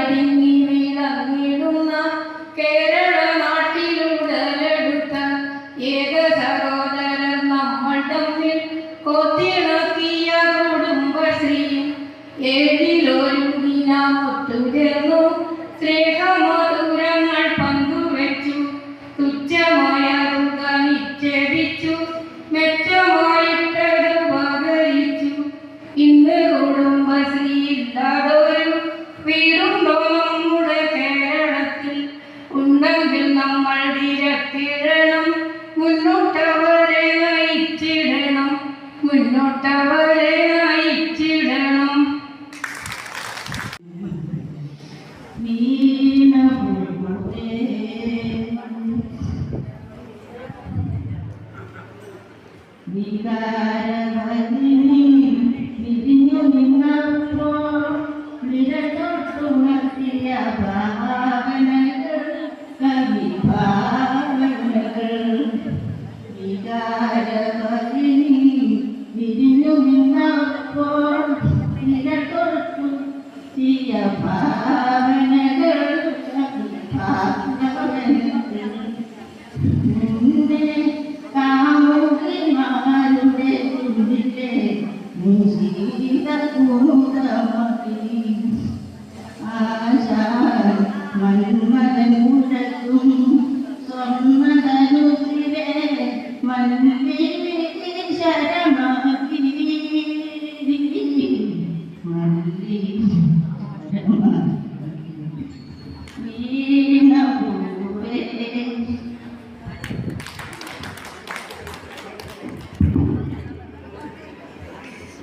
തിങ്ങി വിളങ്ങിടുന്ന കേരള നാട്ടിലുടലെടുത്ത ഏക സഹോദരൻ നമ്മൾ തമ്മിൽ കോത്തിണക്കിയ കുടുംബശ്രീയും ഏഴിലൊരുങ്ങി നാം ഒത്തുചേർന്നു സ്നേഹമധുരങ്ങൾ പങ്കുവെച്ചു തുച്ഛമായ തുക നിക്ഷേപിച്ചു മെച്ചമായിട്ടത് പകരിച്ചു ഇന്ന് കുടുംബശ്രീ ഇല്ലാതൊരു വീടുണ്ടോ നമ്മുടെ കേരളത്തിൽ ഉണ്ടെങ്കിൽ നമ്മൾ തിരക്കിടണം മുന്നോട്ടവരെ നയിച്ചിടണം മുന്നോട്ടവരെ നയിച്ചിടണം. വിരിഞ്ഞു നിന്നപ്പോൾ നിരതൊട്ടുണർത്തിയ ഭാവനകൾ കവിഭാവനകൾ വികാരവതിനി വിരിഞ്ഞു നിന്നപ്പോൾ നിരതൊട്ടുണർത്തിയ ഭാവന